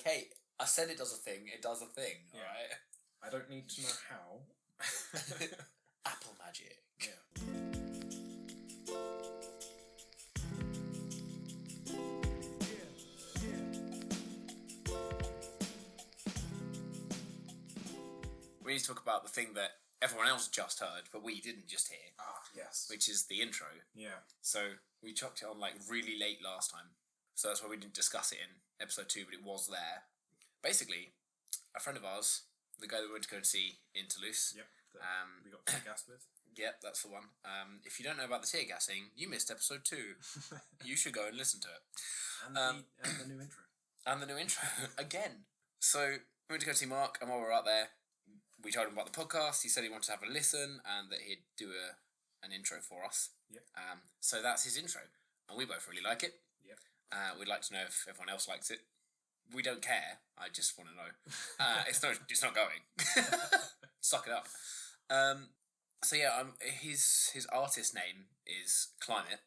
like, hey, I said it does a thing, it does a thing, Yeah. alright? I don't need to know how. Apple magic. Yeah. We need to talk about the thing that everyone else just heard, but we didn't just hear. Ah, yes. Which is the intro. Yeah. So we chucked it on like really late last time. So that's why we didn't discuss it in episode 2, but it was there. Basically, a friend of ours, the guy that we went to go and see in Toulouse. Yep. We got tear gassed with. Yep, that's the one. If you don't know about the tear gassing, you missed episode 2. You should go and listen to it. And the new intro. And the new intro again. So we went to go see Mark, and while we were out there, we told him about the podcast. He said he wanted to have a listen and that he'd do an intro for us. Yep. So that's his intro, and we both really like it. Yep. We'd like to know if everyone else likes it. We don't care. I just want to know. It's not going. Suck it up. So yeah, his artist name is Climate.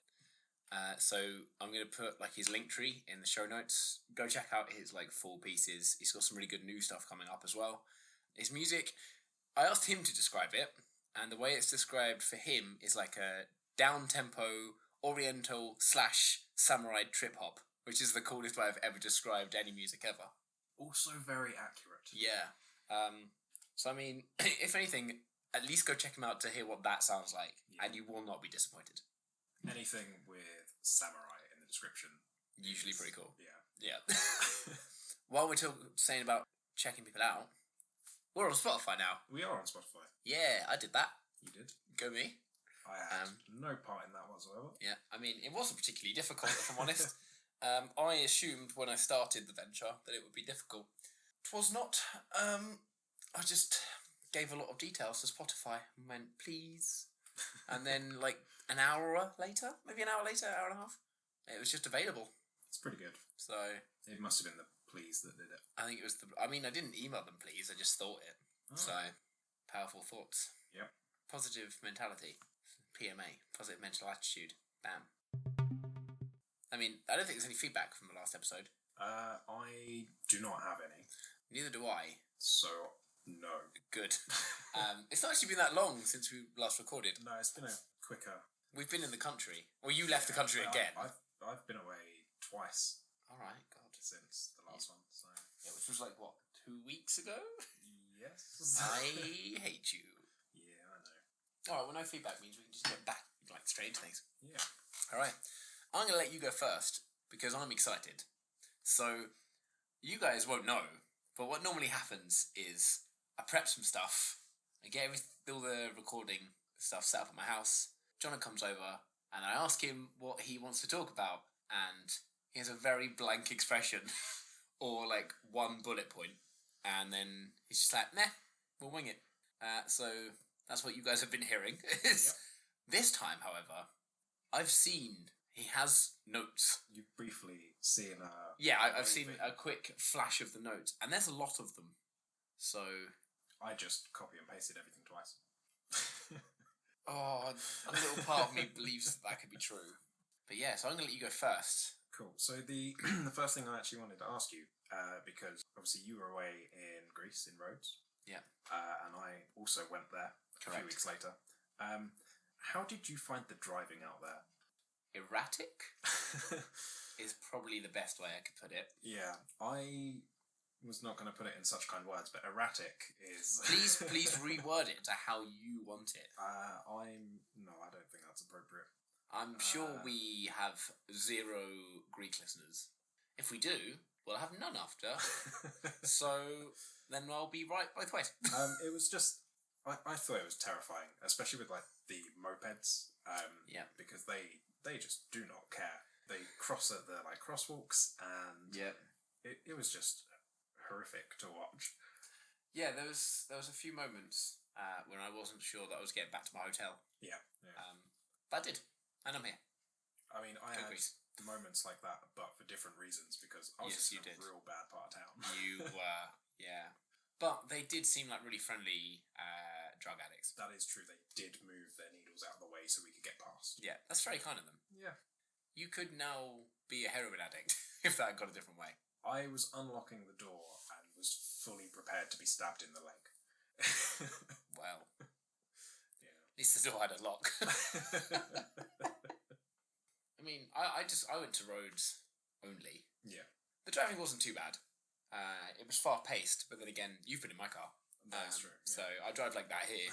So I'm going to put like his link tree in the show notes. Go check out his like full pieces. He's got some really good new stuff coming up as well. His music, I asked him to describe it, and the way it's described for him is like a down-tempo, oriental / samurai trip-hop, which is the coolest way I've ever described any music ever. Also very accurate. Yeah. So, I mean, if anything, at least go check him out to hear what that sounds like, and you will not be disappointed. Anything with samurai in the description. Usually pretty cool. Yeah. Yeah. While we're saying about checking people out, we're on Spotify now. We are on Spotify. Yeah, I did that. You did? Go me. I had no part in that whatsoever. Yeah, I mean, it wasn't particularly difficult, if I'm honest. I assumed when I started the venture that it would be difficult. It was not. I just gave a lot of details to Spotify and went, please. And then, like, an hour later, maybe an hour later, hour and a half, it was just available. It's pretty good. So it must have been the please that did it. I think it was I didn't email them please, I just thought it. Oh. So, powerful thoughts. Yep. Positive mentality. PMA. Positive mental attitude. Bam. I mean, I don't think there's any feedback from the last episode. I do not have any. Neither do I. So, no. Good. It's not actually been that long since we last recorded. No, it's been a quicker... We've been in the country. Well, you left the country again. I've been away twice. Alright, God. Since the last one, so... Yeah, which was like, what, 2 weeks ago? Yes. I hate you. Yeah, I know. Alright, well, no feedback means we can just get back, like, straight into things. Yeah. Alright. I'm going to let you go first, because I'm excited. So, you guys won't know, but what normally happens is I prep some stuff, I get all the recording stuff set up at my house, Jonah comes over, and I ask him what he wants to talk about, and he has a very blank expression, or like one bullet point, and then he's just like, nah, we'll wing it. So that's what you guys have been hearing. Yep. This time, however, I've seen he has notes. You've briefly seen... yeah, I've seen a quick flash of the notes, and there's a lot of them. So... I just copy and pasted everything twice. Oh, a little part of me believes that could be true. But yeah, so I'm going to let you go first. Cool. So the first thing I actually wanted to ask you, because obviously you were away in Greece, in Rhodes. Yeah. And I also went there a few weeks later. How did you find the driving out there? Erratic is probably the best way I could put it. Yeah, I was not going to put it in such kind words, but erratic is... Please reword it to how you want it. No, I don't think that's appropriate. I'm sure we have 0 Greek listeners. If we do, we'll have none after. So then I'll be right both ways. It was just... I thought it was terrifying, especially with like the mopeds. Yeah. Because they just do not care. They cross at the like crosswalks, and yeah, it was just horrific to watch. Yeah, there was a few moments when I wasn't sure that I was getting back to my hotel. Yeah. But I did, and I'm here. I mean, I had moments like that, but for different reasons, because I was in a real bad part of town. You were, yeah. But they did seem like really friendly drug addicts. That is true. They did move their needles out of the way so we could get past. Yeah, that's very kind of them. Yeah. You could now be a heroin addict if that got a different way. I was unlocking the door and was fully prepared to be stabbed in the leg. Well, Yeah. at least the door had a lock. I mean, I went to roads only. Yeah. The driving wasn't too bad. It was fast-paced, but then again, you've been in my car. That's true. Yeah. So I drive like that here,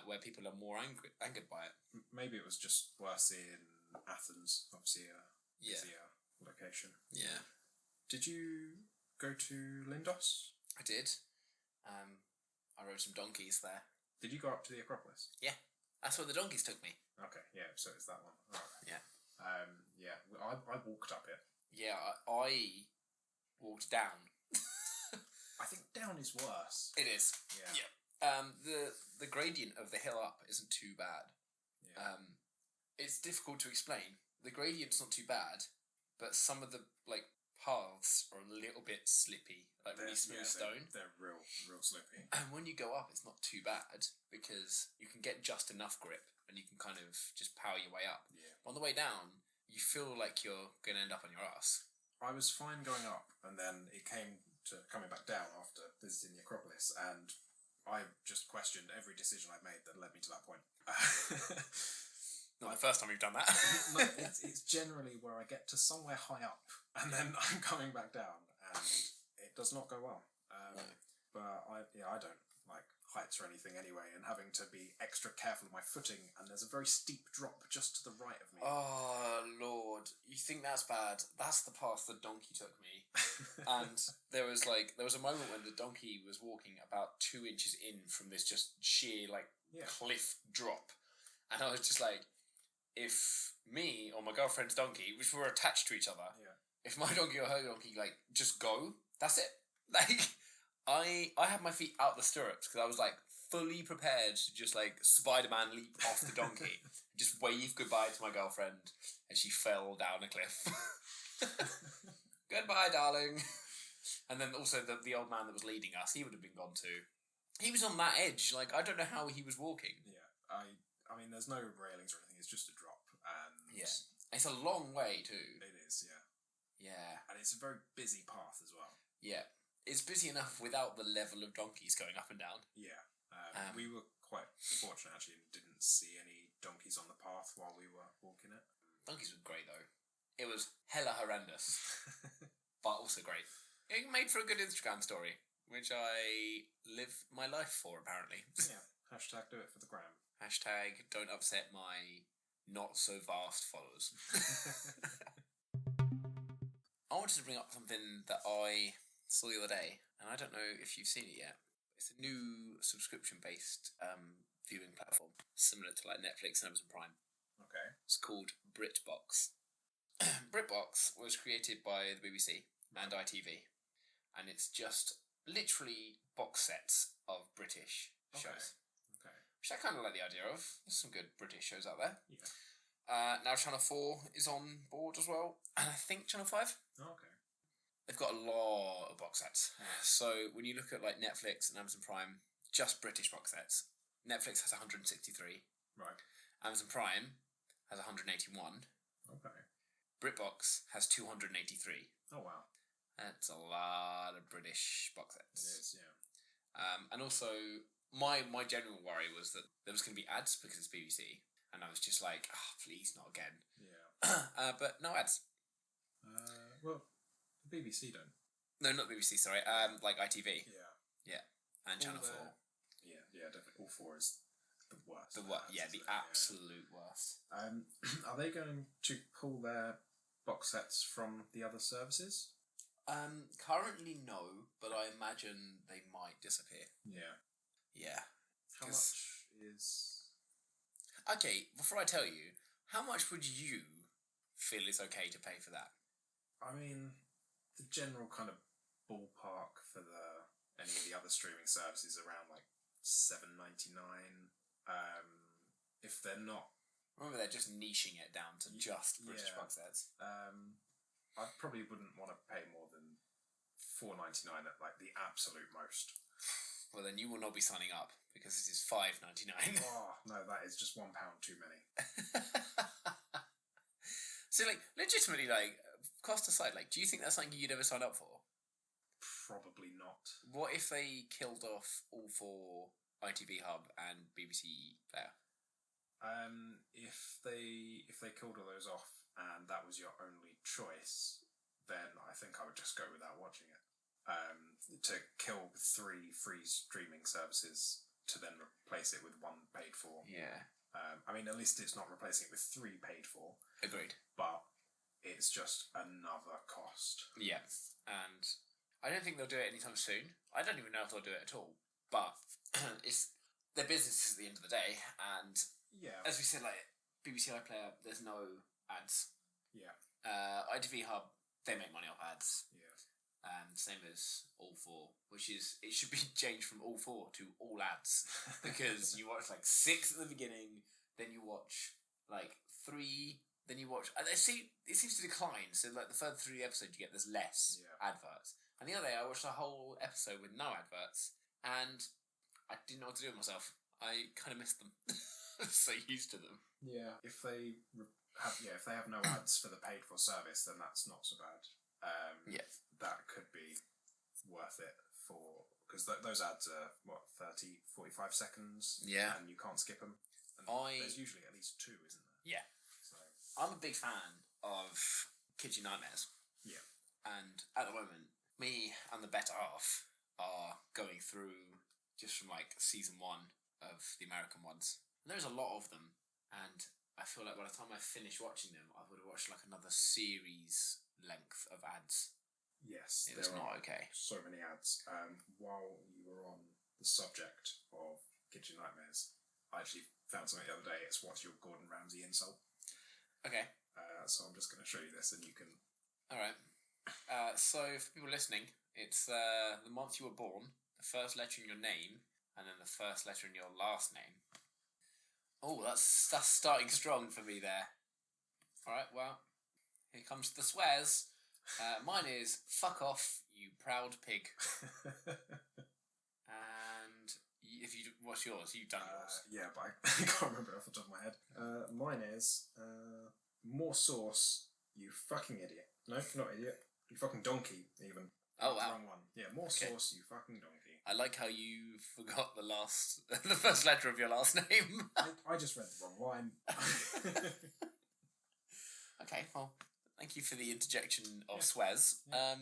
where people are more angered by it. Maybe it was just worse in Athens, obviously a busier location. Yeah. Did you go to Lindos? I did. I rode some donkeys there. Did you go up to the Acropolis? Yeah. That's where the donkeys took me. Okay, yeah, so it's that one. All right. Yeah. I walked up it. Yeah, I walked down. I think down is worse. It is. Yeah. The gradient of the hill up isn't too bad. Yeah. It's difficult to explain. The gradient's not too bad, but some of the paths are a little bit slippy, really smooth stone. They're real slippy. And when you go up, it's not too bad because you can get just enough grip and you can kind of just power your way up. Yeah. On the way down, you feel like you're going to end up on your ass. I was fine going up, and then it came to coming back down after visiting the Acropolis, and I just questioned every decision I've made that led me to that point. Not the first time you've done that. No, it's generally where I get to somewhere high up, and then I'm coming back down, and it does not go well. No. But I don't like heights or anything anyway, and having to be extra careful of my footing, and there's a very steep drop just to the right of me. Oh, Lord. You think that's bad? That's the path the donkey took me. And there was a moment when the donkey was walking about 2 inches in from this just sheer, cliff drop. And I was just like, if me or my girlfriend's donkey, which were attached to each other, if my donkey or her donkey, just go, that's it. I had my feet out the stirrups because I was, fully prepared to just, Spider-Man leap off the donkey, just wave goodbye to my girlfriend, and she fell down a cliff. Goodbye, darling. And then also the old man that was leading us, he would have been gone too. He was on that edge. I don't know how he was walking. Yeah, I mean, there's no railings or anything. It's just a drop, and it's a long way too. It is, yeah. Yeah, and it's a very busy path as well. Yeah, it's busy enough without the level of donkeys going up and down. Yeah, we were quite fortunate actually, and didn't see any donkeys on the path while we were walking it. Donkeys were great though. It was hella horrendous, but also great. It made for a good Instagram story, which I live my life for apparently. Yeah. Hashtag do it for the gram. Hashtag don't upset my not so vast followers. I wanted to bring up something that I saw the other day, and I don't know if you've seen it yet. It's a new subscription-based viewing platform, similar to Netflix and Amazon Prime. Okay. It's called Britbox. Britbox was created by the BBC and ITV, and it's just literally box sets of British shows. Okay. Which I kind of like the idea of. There's some good British shows out there. Yeah. Now Channel 4 is on board as well, and I think Channel 5. Oh, okay. They've got a lot of box sets. So when you look at Netflix and Amazon Prime, just British box sets. Netflix has 163. Right. Amazon Prime has 181. Okay. Britbox has 283. Oh, wow. That's a lot of British box sets. It is, yeah. And also, my general worry was that there was going to be ads because it's BBC. And I was just like, please, not again. Yeah. But no ads. Well, the BBC don't. No, not BBC, sorry. ITV. Yeah. Yeah. And Channel 4. Yeah, definitely. All 4 is the worst. The absolute worst. Are they going to pull their box sets from the other services? Currently no, but I imagine they might disappear. Yeah. Yeah. How much is... Okay, before I tell you, how much would you feel is okay to pay for that? I mean, the general kind of ballpark for any of the other streaming services around $7.99. If they're not, remember they're just niching it down to just British box sets. I probably wouldn't want to pay more than $4.99 at the absolute most. Well, then you will not be signing up because this is $5.99. Oh no, that is just £1 too many. So legitimately, cost aside, like, do you think that's something you'd ever sign up for? Probably not. What if they killed off all 4 ITV Hub and BBC Player? If they killed all those off and that was your only choice, then I think I would just go without watching it. To kill 3 free streaming services to then replace it with 1 paid for. Yeah. I mean, at least it's not replacing it with 3 paid for. Agreed. But it's just another cost. Yeah. And I don't think they'll do it anytime soon. I don't even know if they'll do it at all. But it's their business at the end of the day. And yeah, as we said, like BBC iPlayer, there's no ads. Yeah. ITV Hub, they make money off ads. Yeah. Same as All 4, which is, it should be changed from All 4 to All Ads, because you watch like 6 at the beginning, then you watch like 3, then you watch. It seems to decline. So like the further through the episode you get, there's less adverts. And the other day I watched a whole episode with no adverts, and I didn't know what to do with myself. I kind of missed them. I'm so used to them. Yeah. If they have no ads for the paid for service, then that's not so bad. That could be worth it because those ads are 30, 45 seconds. Yeah, and you can't skip them. And there's usually at least 2, isn't there? Yeah. So I'm a big fan of Kitchen Nightmares. Yeah. And at the moment, me and the better half are going through just from like season 1 of the American ones. And there's a lot of them, and I feel like by the time I finish watching them, I would have watched like another series length of ads. Yes, it was not okay. So many ads. While you were on the subject of Kitchen Nightmares, I actually found something the other day. It's what's your Gordon Ramsay insult? Okay. So I'm just going to show you this, and you can. All right. So for people listening, it's the month you were born, the first letter in your name, and then the first letter in your last name. Oh, that's starting strong for me there. All right. Well, here comes the swears. Mine is fuck off, you proud pig. And what's yours? You've done yours. Yeah, but I can't remember it off the top of my head. Mine is more sauce, you fucking idiot. No, not idiot. You fucking donkey, even. Oh wow. Wrong one. Yeah, more sauce, you fucking donkey. I like how you forgot the first letter of your last name. I just read the wrong line. Okay, well, thank you for the interjection of swears. Yeah.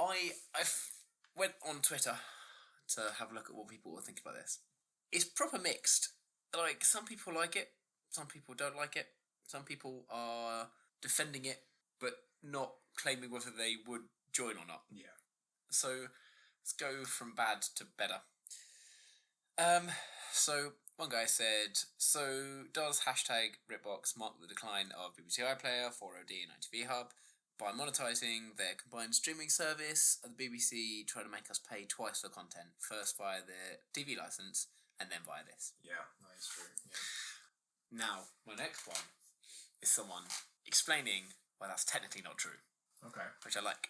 I went on Twitter to have a look at what people were thinking about this. It's proper mixed. Like, some people like it, some people don't like it, some people are defending it, but not claiming whether they would join or not. Yeah. So, let's go from bad to better. So, one guy said, so does hashtag Britbox mark the decline of BBC iPlayer, 4OD and ITV Hub by monetising their combined streaming service of the BBC trying to make us pay twice for content, first via the TV licence and then via this? Yeah, that is true. Yeah. Now, my next one is someone explaining why that's technically not true. Okay. Which I like.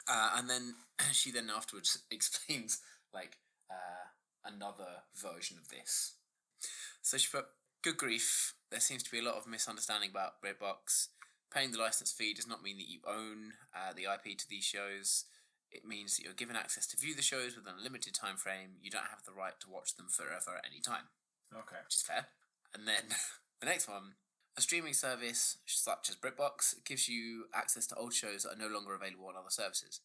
And then she then afterwards explains another version of this. So she put, good grief, there seems to be a lot of misunderstanding about Britbox. Paying the licence fee does not mean that you own the IP to these shows. It means that you're given access to view the shows within a limited time frame. You don't have the right to watch them forever at any time. Okay. Which is fair. And then the next one, a streaming service such as Britbox gives you access to old shows that are no longer available on other services.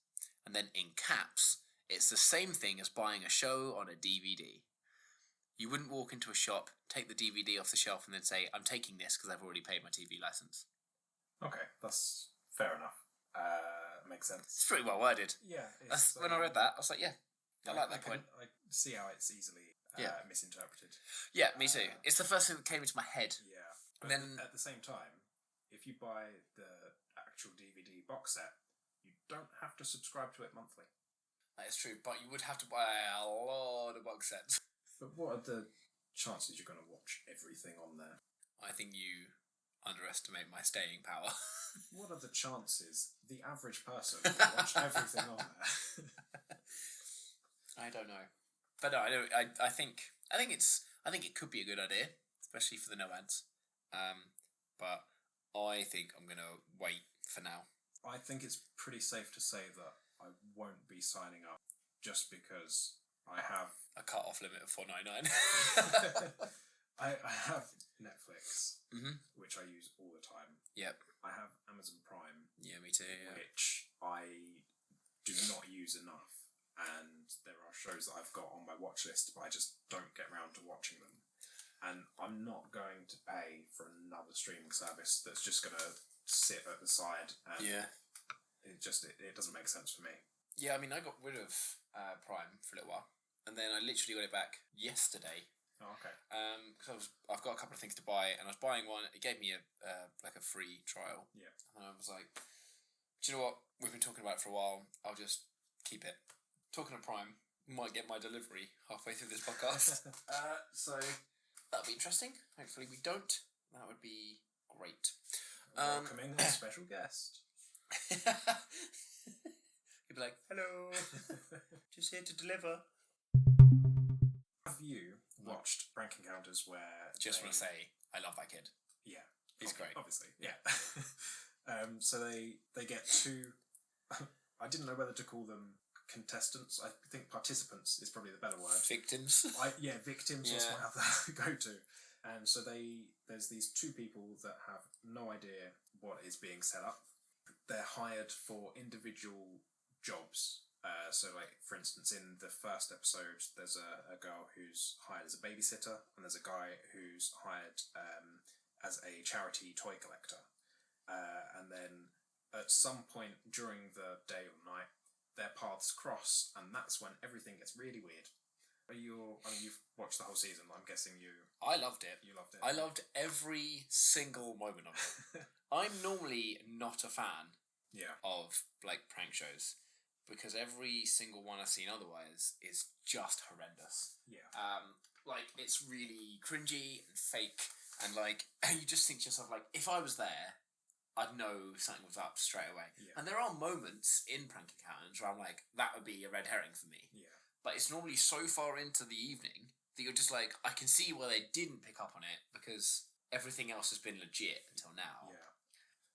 And then in caps, it's the same thing as buying a show on a DVD. You wouldn't walk into a shop, take the DVD off the shelf, and then say, I'm taking this because I've already paid my TV licence. Okay, that's fair enough. Makes sense. It's pretty well worded. Yeah. When I read that, I was like, yeah, I like that point. I see how it's easily misinterpreted. Yeah, me too. It's the first thing that came into my head. Yeah. But then at the same time, if you buy the actual DVD box set, you don't have to subscribe to it monthly. That is true, but you would have to buy a lot of box sets. But what are the chances you're going to watch everything on there? I think you underestimate my staying power. What are the chances the average person will watch everything on there? I don't know, but no, I think it could be a good idea, especially for the no ads. But I think I'm gonna wait for now. I think it's pretty safe to say that I won't be signing up just because I have a cut-off limit of $4.99. I have Netflix, Mm-hmm. which I use all the time. Yep. I have Amazon Prime. Yeah, me too. Yeah. Which I do not use enough, and there are shows that I've got on my watch list, but I just don't get around to watching them. And I'm not going to pay for another streaming service that's just going to sit at the side. And it doesn't make sense for me. Yeah, I mean, I got rid of Prime for a little while, and then I literally got it back yesterday. Oh, okay. Because I've got a couple of things to buy, and I was buying one. It gave me a free trial. Yeah. And I was like, do you know what? We've been talking about it for a while. I'll just keep it. Talking of Prime, might get my delivery halfway through this podcast. So that'll be interesting. Hopefully we don't. That would be great. Welcoming a special guest. You'd be like, hello, just here to deliver. Have you watched Prank Encounters where... Just want to say, I love that kid. Yeah. He's great. Obviously, yeah. So they get two... I didn't know whether to call them contestants. I think participants is probably the better word. Victims. Victims was my other go-to. And so there's these two people that have no idea what is being set up. They're hired for individual jobs. So, like, for instance, in the first episode, there's a girl who's hired as a babysitter, and there's a guy who's hired as a charity toy collector. And then at some point during the day or night, their paths cross, and that's when everything gets really weird. You've watched the whole season. I'm guessing you... I loved it. You loved it. I loved every single moment of it. I'm normally not a fan of, like, prank shows, because every single one I've seen otherwise is just horrendous. Yeah. Like, it's really cringy and fake, and, like, you just think to yourself, like, if I was there, I'd know something was up straight away. Yeah. And there are moments in Prank Encounters where I'm like, that would be a red herring for me. Yeah. But it's normally so far into the evening that you're just like, I can see why they didn't pick up on it, because everything else has been legit until now. Yeah.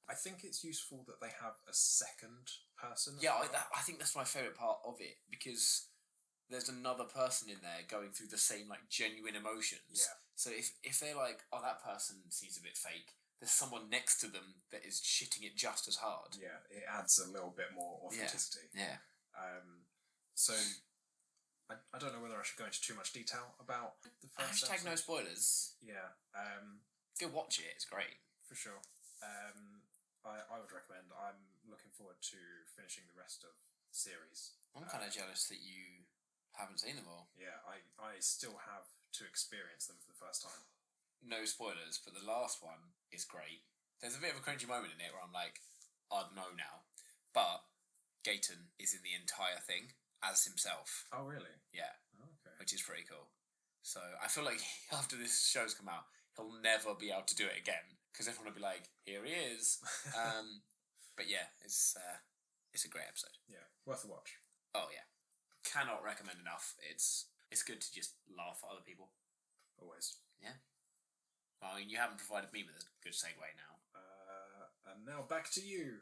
I think it's useful that they have a second person. Yeah, I think that's my favourite part of it, because there's another person in there going through the same, like, genuine emotions. Yeah. So if they're like, oh, that person seems a bit fake, there's someone next to them that is shitting it just as hard. Yeah, it adds a little bit more authenticity. Yeah. So I don't know whether I should go into too much detail about the first Hashtag episode. no spoilers. Yeah. Go watch it, it's great. For sure. I would recommend. I'm looking forward to finishing the rest of the series. I'm kind of jealous that you haven't seen them all. Yeah, I still have to experience them for the first time. No spoilers, but the last one is great. There's a bit of a cringy moment in it where I'm like, I'd know now. But Gayton is in the entire thing as himself. Oh, really? Yeah. Oh, okay. Which is pretty cool. So I feel like after this show's come out, he'll never be able to do it again, because everyone will be like, here he is. But yeah, it's a great episode. Yeah, worth a watch. Oh yeah. Cannot recommend enough. It's good to just laugh at other people. Always. Yeah. Well, I mean, you haven't provided me with a good segue now. And now back to you.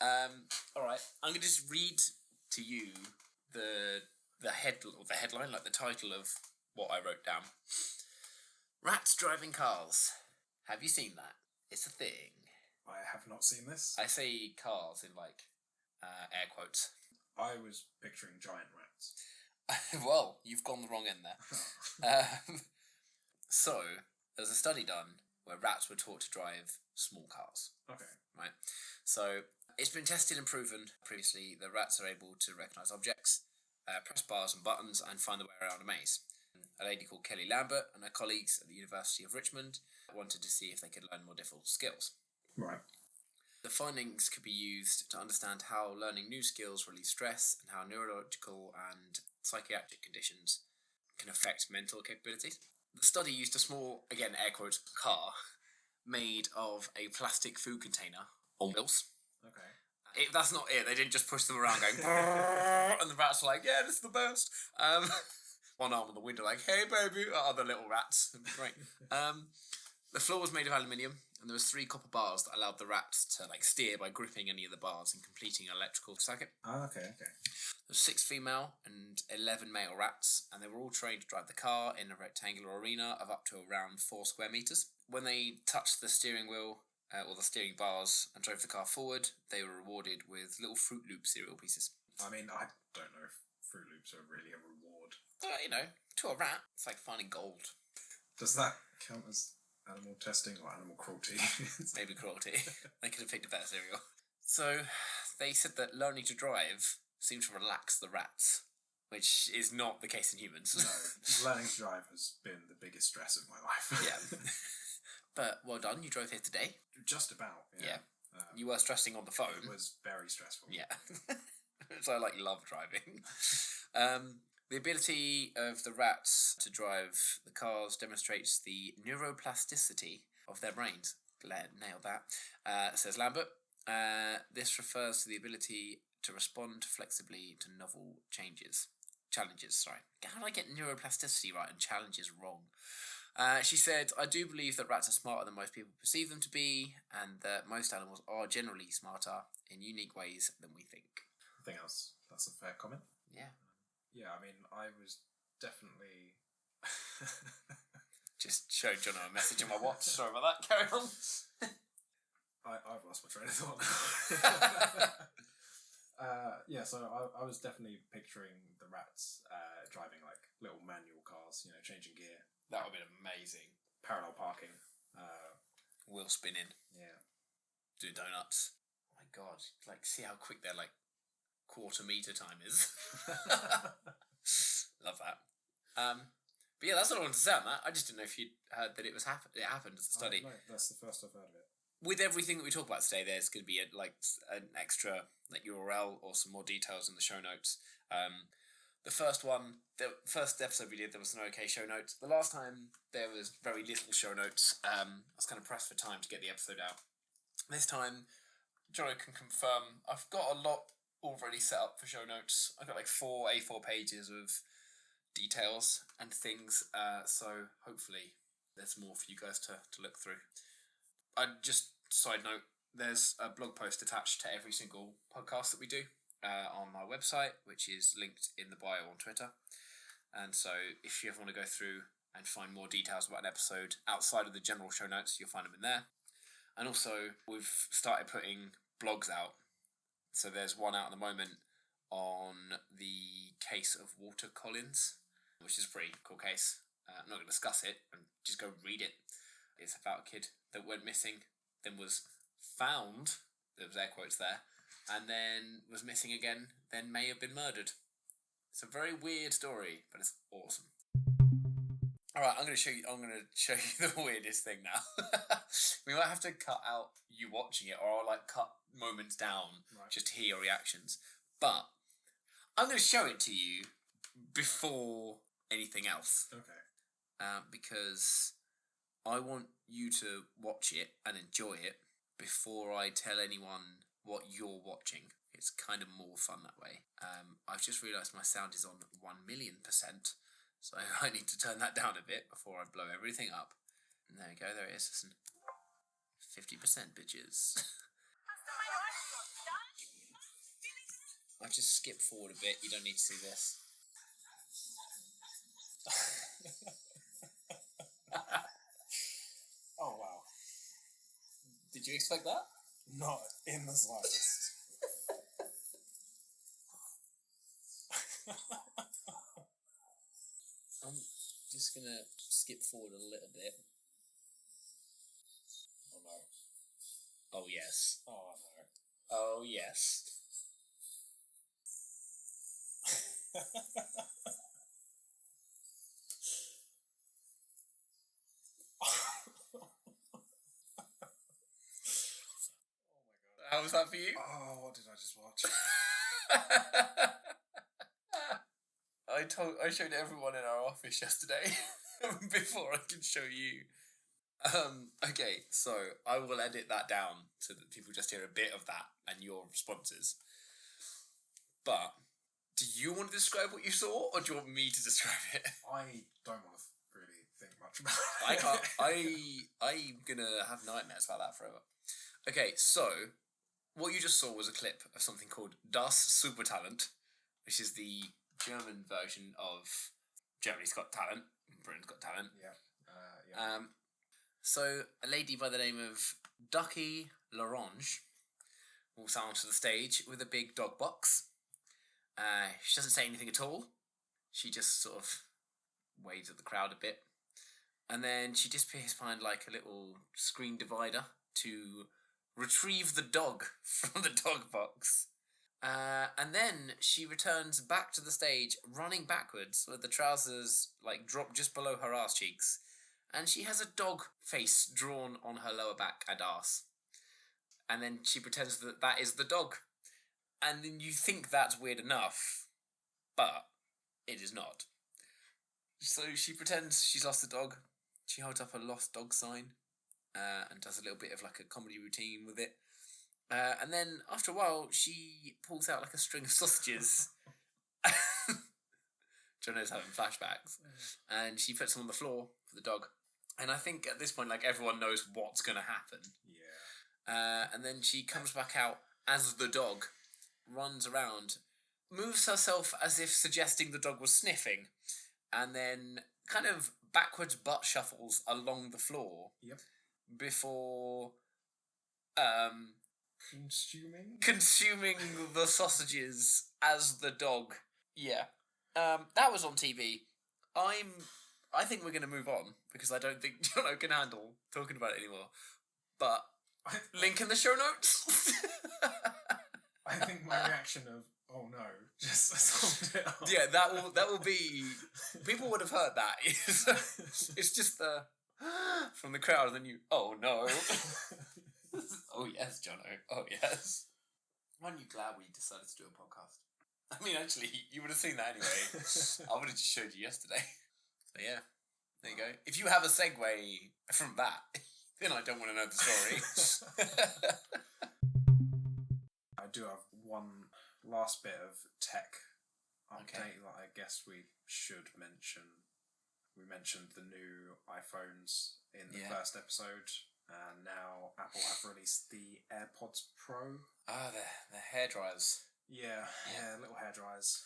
Alright, I'm going to just read to you the headline, like the title of what I wrote down. Rats driving cars. Have you seen that? It's a thing. I have not seen this. I say cars in, like, air quotes. I was picturing giant rats. Well, you've gone the wrong end there. So, there's a study done where rats were taught to drive small cars. Okay. Right? So, it's been tested and proven previously that rats are able to recognise objects, press bars and buttons, and find their way around a maze. A lady called Kelly Lambert and her colleagues at the University of Richmond wanted to see if they could learn more difficult skills. Right. The findings could be used to understand how learning new skills relieve stress and how neurological and psychiatric conditions can affect mental capabilities. The study used a small, again air quotes, car made of a plastic food container on wheels. Okay. That's not it. They didn't just push them around going, and the rats were like, yeah, this is the best. One arm on the window like, hey baby, other little rats. Great. The floor was made of aluminium, and there was 3 copper bars that allowed the rats to steer by gripping any of the bars and completing an electrical circuit. Oh, okay. There were 6 female and 11 male rats, and they were all trained to drive the car in a rectangular arena of up to around 4 square meters. When they touched the steering wheel or the steering bars and drove the car forward, they were rewarded with little Fruit Loop cereal pieces. I mean, I don't know if Fruit Loops are really a reward. To a rat, it's like finding gold. Does that count as animal testing or animal cruelty? Maybe cruelty. They could have picked a better cereal. So, they said that learning to drive seemed to relax the rats, which is not the case in humans. No, learning to drive has been the biggest stress of my life. Yeah. But well done, you drove here today. Just about, yeah. You were stressing on the phone. It was very stressful. Yeah. So I love driving. The ability of the rats to drive the cars demonstrates the neuroplasticity of their brains. Nailed that, says Lambert. This refers to the ability to respond flexibly to novel challenges. How did I get neuroplasticity right and challenges wrong? She said, I do believe that rats are smarter than most people perceive them to be, and that most animals are generally smarter in unique ways than we think. I think that's a fair comment. Yeah. Yeah, I mean, I was definitely... Just showed John a message on my watch. Sorry about that. Carry on. I've lost my train of thought. So I was definitely picturing the rats driving little manual cars, changing gear. That would have been amazing. Parallel parking. Wheel spinning. Yeah. Doing donuts. Oh my god. See how quick their quarter meter time is. Love that. But yeah, that's all I wanted to say on that. I just didn't know if you'd heard that it happened as a study. No, that's the first I've heard of it. With everything that we talk about today, there's going to be an extra URL or some more details in the show notes. The first episode we did, there was no okay show notes. The last time there was very little show notes. I was kind of pressed for time to get the episode out. This time, Jono can confirm I've got a lot already set up for show notes. I've got 4 A4 pages of details and things. So hopefully there's more for you guys to look through. Just side note, there's a blog post attached to every single podcast that we do on our website, which is linked in the bio on Twitter. And so if you ever want to go through and find more details about an episode outside of the general show notes, you'll find them in there. And also, we've started putting blogs out. So there's one out at the moment on the case of Walter Collins, which is a pretty cool case. I'm not going to discuss it, and just go read it. It's about a kid that went missing, then was found, there was air quotes there, and then was missing again, then may have been murdered. It's a very weird story, but it's awesome. Alright, I'm going to show you the weirdest thing now. We might have to cut out you watching it, or I'll cut moments down just to hear your reactions. But I'm going to show it to you before anything else. Okay. Because I want you to watch it and enjoy it before I tell anyone what you're watching. It's kind of more fun that way. I've just realised my sound is on 1,000,000%, so I need to turn that down a bit before I blow everything up. And there we go, there it is. Listen. 50% bitches. I've just skipped forward a bit, you don't need to see this. Oh, wow. Did you expect that? Not in the slightest. I'm just going to skip forward a little bit. Oh, no. Oh, yes. Oh, no. Oh, yes. How was that for you? Oh, what did I just watch? I showed everyone in our office yesterday before I could show you. Okay, so I will edit that down so that people just hear a bit of that and your responses. But do you want to describe what you saw, or do you want me to describe it? I don't want to really think much about I it. can't. I'm gonna have nightmares about that forever. Okay, so what you just saw was a clip of something called Das Supertalent, which is the German version of Germany's Got Talent, Britain's Got Talent. Yeah. So a lady by the name of Ducky Larange walks out onto the stage with a big dog box. She doesn't say anything at all. She just sort of waves at the crowd a bit. And then she disappears behind like a little screen divider to retrieve the dog from the dog box. And then she returns back to the stage, running backwards with the trousers like dropped just below her ass cheeks. And she has a dog face drawn on her lower back and ass. And then she pretends that is the dog. And then you think that's weird enough, but it is not. So she pretends she's lost the dog. She holds up a lost dog sign and does a little bit of like a comedy routine with it. And then after a while, she pulls out like a string of sausages. Jono's having flashbacks. And she puts them on the floor for the dog. And I think at this point, like, everyone knows what's going to happen. Yeah. And then she comes back out as the dog, runs around, moves herself as if suggesting the dog was sniffing, and then kind of backwards butt shuffles along the floor. Yep. Before consuming the sausages as the dog. Yeah. That was on TV. I think we're going to move on because I don't think Jono can handle talking about it anymore. But link in the show notes. I think my reaction of "oh no" just summed it up. Yeah, that will be. People would have heard that. It's just the from the crowd, and then you. Oh no. Oh yes, Jono. Oh yes. Aren't you glad we decided to do a podcast? I mean, actually, you would have seen that anyway. I would have just showed you yesterday. So yeah, there you go. If you have a segue from that, then I don't want to know the story. I do have one last bit of tech update that I guess we should mention. We mentioned the new iPhones in the first episode, and now Apple have released the AirPods Pro. The hair dryers. Yeah, little hair dryers.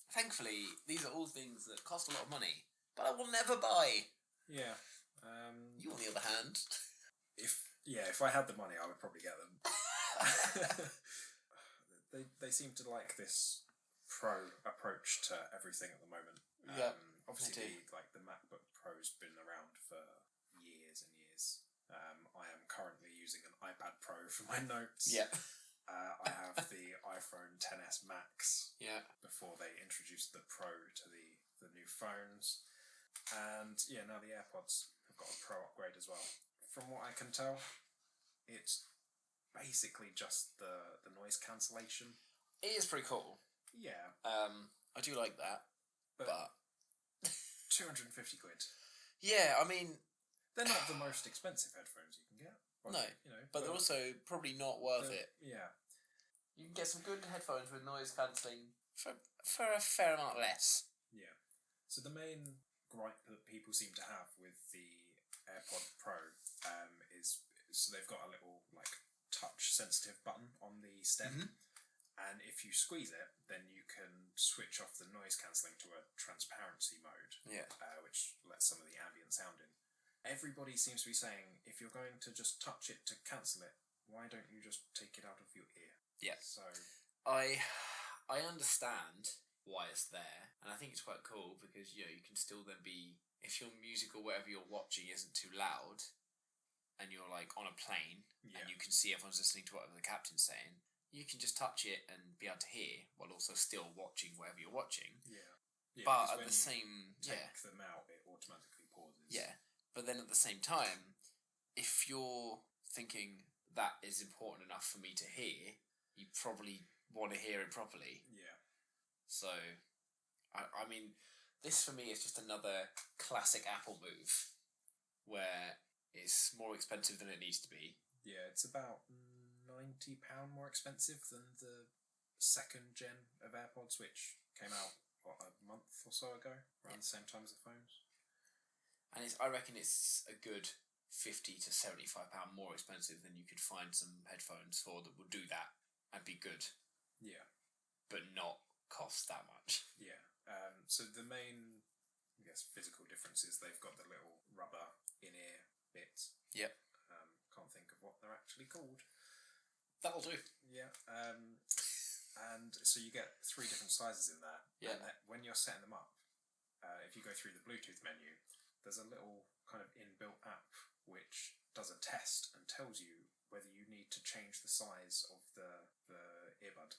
Thankfully, these are all things that cost a lot of money, but I will never buy. Yeah. You, on the other hand, if I had the money, I would probably get them. They seem to like this pro approach to everything at the moment. Obviously, the MacBook Pro's been around for years and years. I am currently using an iPad Pro for my notes. Yeah. I have the iPhone XS Max. Yeah. Before they introduced the Pro to the new phones, and now the AirPods have got a Pro upgrade as well. From what I can tell, it's basically just the noise cancellation. It is pretty cool. Yeah. I do like that, but 250 quid. Yeah, I mean, they're not the most expensive headphones you can get. No, but they're also probably not worth it. Yeah. You can get some good headphones with noise cancelling for a fair amount less. Yeah. So the main gripe that people seem to have with the AirPod Pro is they've got a little touch sensitive button on the stem. Mm-hmm. And if you squeeze it, then you can switch off the noise cancelling to a transparency mode, which lets some of the ambient sound in. Everybody seems to be saying, if you're going to just touch it to cancel it, why don't you just take it out of your ear? Yeah. So I understand why it's there, and I think it's quite cool because you can still then be, if your music or whatever you're watching isn't too loud, and you're on a plane and you can see everyone's listening to whatever the captain's saying, you can just touch it and be able to hear while also still watching whatever you're watching. Yeah. But at the same take them out, it automatically pauses. Yeah. But then at the same time, if you're thinking that is important enough for me to hear, you probably want to hear it properly. Yeah. So, I mean, this for me is just another classic Apple move where it's more expensive than it needs to be. Yeah, it's about £90 more expensive than the second gen of AirPods, which came out, a month or so ago, around the same time as the phones. And I reckon it's a good £50 to £75 more expensive than you could find some headphones for that will do that and be good. Yeah. But not cost that much. Yeah. So the main, I guess, physical difference is they've got the little rubber in-ear bits. Yep. Can't think of what they're actually called. That'll do. Yeah. And so you get 3 different sizes in there. Yeah. And when you're setting them up, if you go through the Bluetooth menu, there's a little kind of inbuilt app which does a test and tells you whether you need to change the size of the earbud.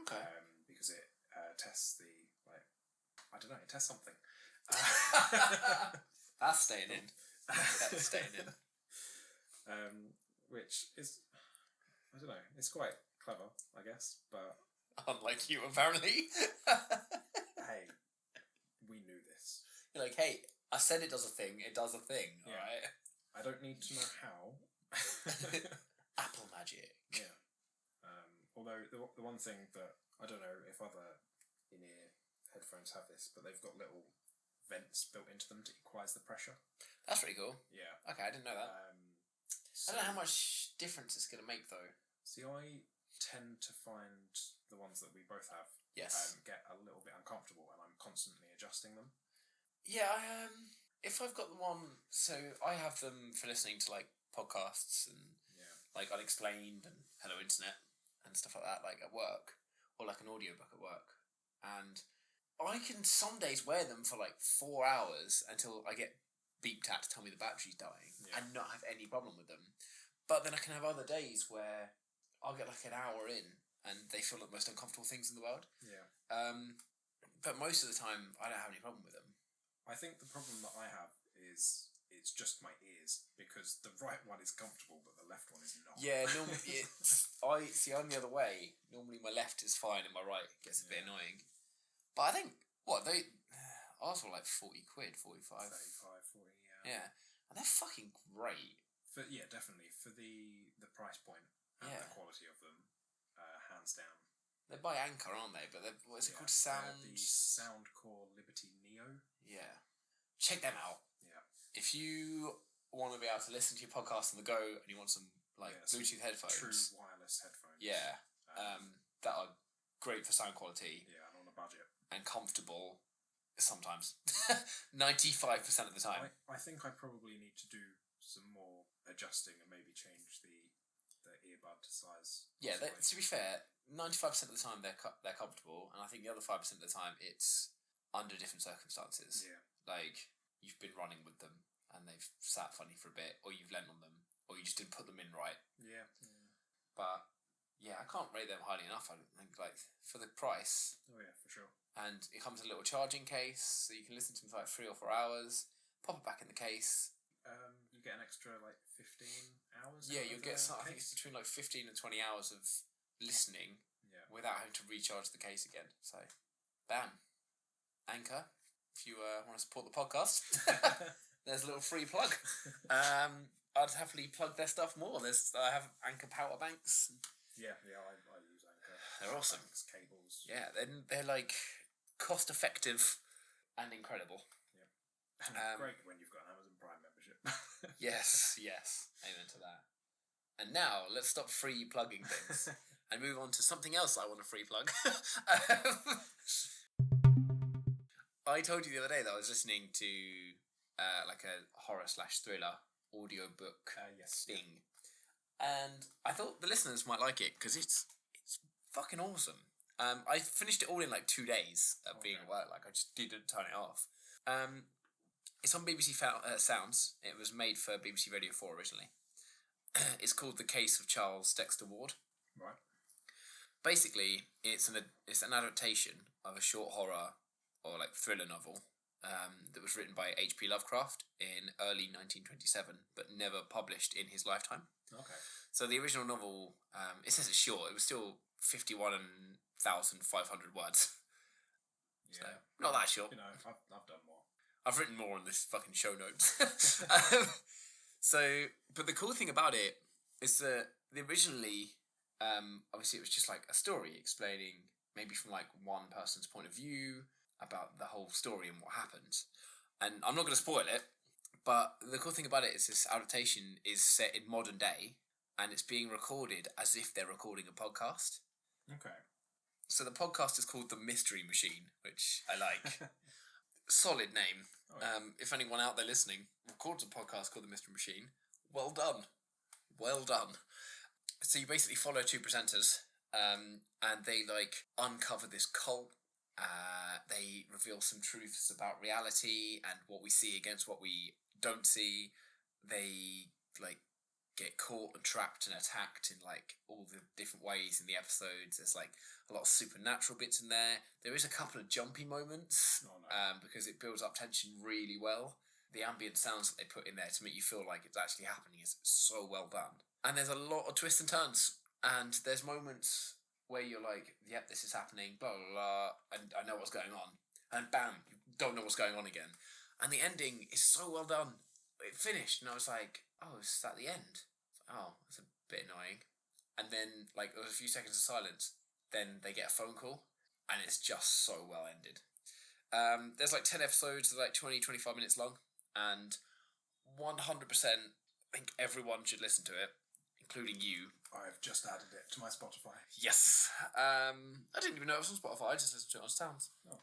Okay. Because it tests the, like, I don't know, it tests something. That's staying in. That's staying in. Which is, I don't know, it's quite clever, I guess, but... Unlike you, apparently. Hey, we knew this. You're like, hey, I said it does a thing, it does a thing, Yeah. alright? I don't need to know how. Apple magic. Yeah. Although the one thing that, I don't know if other in-ear headphones have this, but they've got little vents built into them to equalise the pressure. That's pretty cool. Yeah. Okay, I didn't know that. I don't know how much difference it's going to make, though. See, I tend to find the ones that we both have get a little bit uncomfortable, and I'm constantly adjusting them. Yeah, if I've got the one... So, I have them for listening to, like, podcasts and, like, Unexplained and Hello Internet and stuff like that, like, at work. Or, like, an audiobook at work. And I can some days wear them for, like, 4 hours until I get beeped at to tell me the battery's dying and not have any problem with them. But then I can have other days where I'll get like an hour in and they feel like the most uncomfortable things in the world. Yeah. But most of the time I don't have any problem with them. I think the problem that I have is it's just my ears, because the right one is comfortable but the left one is not. Yeah, normally I'm the other way. Normally my left is fine and my right gets a bit annoying. But I think ours were like 40 quid, 45. 35, 40, yeah. And they're fucking great. Definitely. For the price point and the quality of them, hands down. They're by Anchor, aren't they? But what's it called? The Soundcore Liberty Neo. Yeah. Check them out. Yeah. If you want to be able to listen to your podcast on the go and you want some Bluetooth headphones. True wireless headphones. Yeah. That are great for sound quality. Yeah, and on a budget. And comfortable sometimes. 95% of the time. I think I probably need to do some more adjusting and maybe change the earbud size. Yeah, to be fair, 95% of the time they're comfortable, and I think the other 5% of the time it's under different circumstances. Yeah. Like, you've been running with them and they've sat funny for a bit, or you've leant on them, or you just didn't put them in right. Yeah. But yeah, I can't rate them highly enough, I don't think, like, for the price. Oh yeah, for sure. And it comes with a little charging case, so you can listen to them for like 3 or 4 hours, pop it back in the case. You get an extra like 15 hours. Yeah, you'll get I think it's between like 15 and 20 hours of listening without having to recharge the case again. So, bam. Anchor, if you want to support the podcast, there's a little free plug. I'd happily plug their stuff more. I have Anchor power banks. Yeah, I use Anchor. They're awesome. Banks, cables. Yeah, they're like cost effective and incredible. Yeah. Great when you've got an Amazon Prime membership. Yes. Amen to that. And now let's stop free plugging things and move on to something else I want to free plug. I told you the other day that I was listening to like a horror/thriller audiobook thing. And I thought the listeners might like it because it's fucking awesome. I finished it all in like 2 days of being at work. Like, I just didn't turn it off. It's on BBC Sounds. It was made for BBC Radio 4 originally. It's called The Case of Charles Dexter Ward. Right. Basically, it's an adaptation of a short horror or like thriller novel that was written by H.P. Lovecraft in early 1927, but never published in his lifetime. Okay. So the original novel, it says it's short. It was still 51,500 words. Yeah. So, not that short. You know, I've done more. I've written more on this fucking show notes. But the cool thing about it is that originally, obviously it was just like a story explaining maybe from like one person's point of view about the whole story and what happened. And I'm not going to spoil it, But the cool thing about it is this adaptation is set in modern day, and it's being recorded as if they're recording a podcast. Okay. So the podcast is called The Mystery Machine, which I like. Solid name. Oh, yeah. If anyone out there listening records a podcast called The Mystery Machine, well done. Well done. So you basically follow two presenters, and they uncover this cult. They reveal some truths about reality and what we see against what we don't see. They get caught and trapped and attacked in all the different ways in the episodes. There's a lot of supernatural bits in there. There is a couple of jumpy moments. Oh, no. Because it builds up tension really well. The ambient sounds that they put in there to make you feel like it's actually happening is so well done. And there's a lot of twists and turns. And there's moments where you're like, yep, this is happening, blah, blah, blah, and I know what's going on. And bam, you don't know what's going on again. And the ending is so well done. It finished, and I was like, oh, is that the end? Oh, that's a bit annoying. And then, there was a few seconds of silence. Then they get a phone call, and it's just so well ended. There's 10 episodes, they're 20, 25 minutes long, and 100% I think everyone should listen to it, including you. I've just added it to my Spotify. Yes. I didn't even know it was on Spotify, I just listened to it on Sounds. Oh,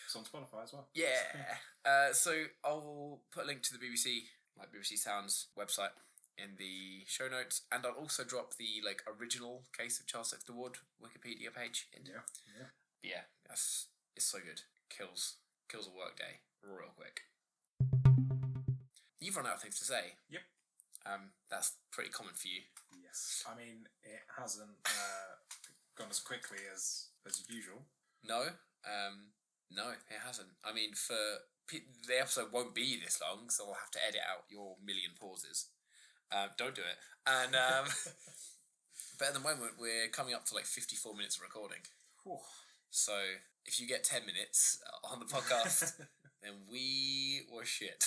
it's on Spotify as well. Yeah. So I'll put a link to the BBC, BBC Sounds website in the show notes, and I'll also drop the original Case of Charles Dexter Ward Wikipedia page in. Yeah, it's so good. Kills a work day real quick. You've run out of things to say. Yep. That's pretty common for you. Yes. I mean, it hasn't gone as quickly as usual. No, it hasn't. I mean, the episode won't be this long, so I'll have to edit out your million pauses. Don't do it. And but at the moment, we're coming up to 54 minutes of recording. Whew. So if you get 10 minutes on the podcast, then we were shit.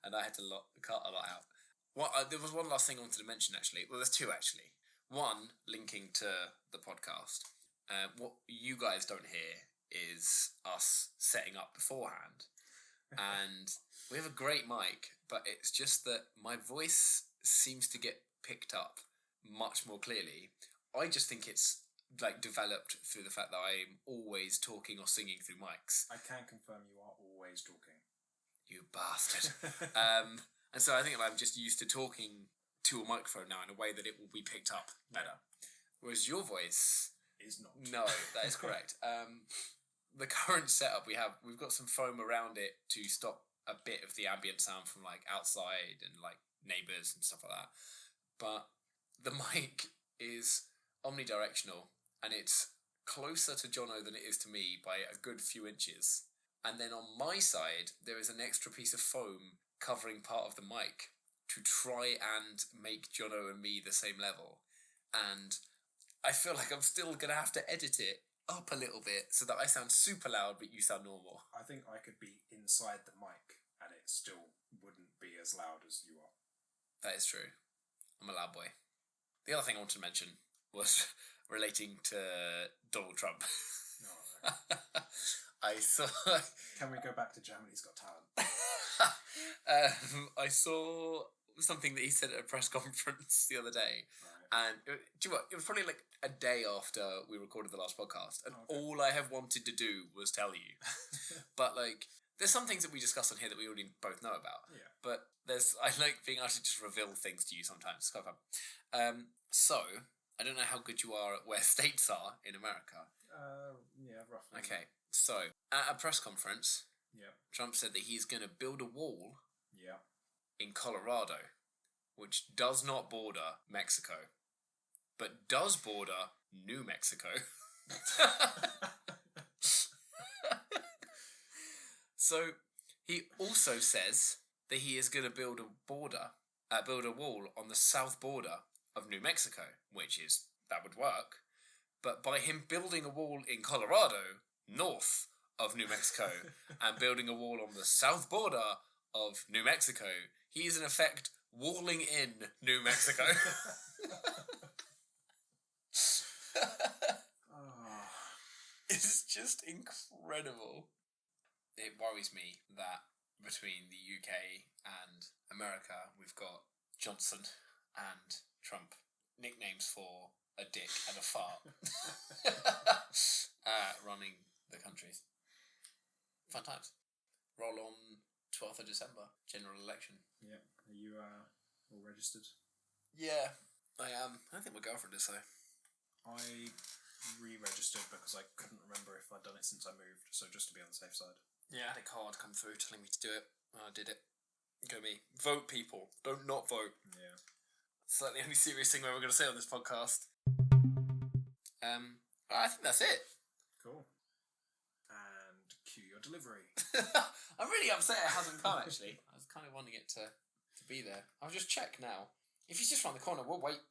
And I had to cut a lot out. There was one last thing I wanted to mention, actually. Well, there's two, actually. One, linking to the podcast. What you guys don't hear is us setting up beforehand. And we have a great mic, but it's just that my voice seems to get picked up much more clearly. I just think it's developed through the fact that I'm always talking or singing through mics. I can confirm you are always talking. You bastard. And so I think I'm just used to talking to a microphone now in a way that it will be picked up better. Whereas your voice is not. No, that is correct. The current setup we've got some foam around it to stop a bit of the ambient sound from outside and neighbours and stuff like that. But the mic is omnidirectional, and it's closer to Jono than it is to me by a good few inches. And then on my side, there is an extra piece of foam covering part of the mic to try and make Jono and me the same level. And I feel like I'm still going to have to edit it up a little bit so that I sound super loud but you sound normal. I think I could be inside the mic and it still wouldn't be as loud as you are. That is true. I'm a loud boy. The other thing I wanted to mention was relating to Donald Trump. Oh, no. I saw... Can we go back to Germany's Got Talent? I saw something that he said at a press conference the other day. Right. And do you know what? It was probably a day after we recorded the last podcast, and all I have wanted to do was tell you. But there's some things that we discuss on here that we already both know about. Yeah. But I like being able to just reveal things to you sometimes. It's quite fun. So I don't know how good you are at where states are in America. Yeah, roughly. Okay, so at a press conference, Trump said that he's going to build a wall. Yeah. In Colorado, which does not border Mexico, but does border New Mexico. So he also says that he is going to build a wall on the south border of New Mexico, that would work. But by him building a wall in Colorado, north of New Mexico, and building a wall on the south border of New Mexico, he is in effect walling in New Mexico. It's just incredible. It worries me that between the UK and America, we've got Johnson and Trump. Nicknames for a dick and a fart. Running the countries. Fun times. Roll on 12th of December, general election. Yeah. Are you all registered? Yeah, I am. I don't think my girlfriend is, though. I re-registered because I couldn't remember if I'd done it since I moved, so just to be on the safe side. Yeah, I had a card come through telling me to do it, and I did it. Go me. Vote, people. Don't not vote. Yeah. It's like the only serious thing we're ever going to say on this podcast. I think that's it. Cool. And cue your delivery. I'm really upset it hasn't come, actually. I was kind of wanting it to be there. I'll just check now. If he's just round the corner, we'll wait.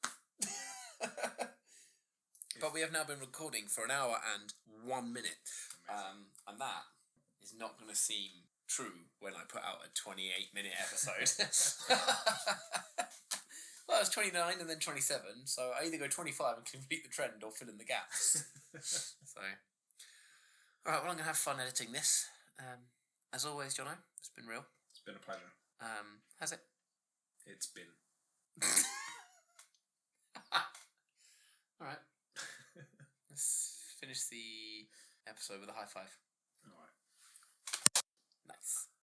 But we have now been recording for 1 hour and 1 minute. And that is not going to seem true when I put out a 28-minute episode. Well, it's 29 and then 27, so I either go 25 and complete the trend or fill in the gaps. So, alright, well, I'm going to have fun editing this. As always, Jono, it's been real. It's been a pleasure. Has it? It's been. Alright. Let's finish the episode with a high five. Alright. Nice.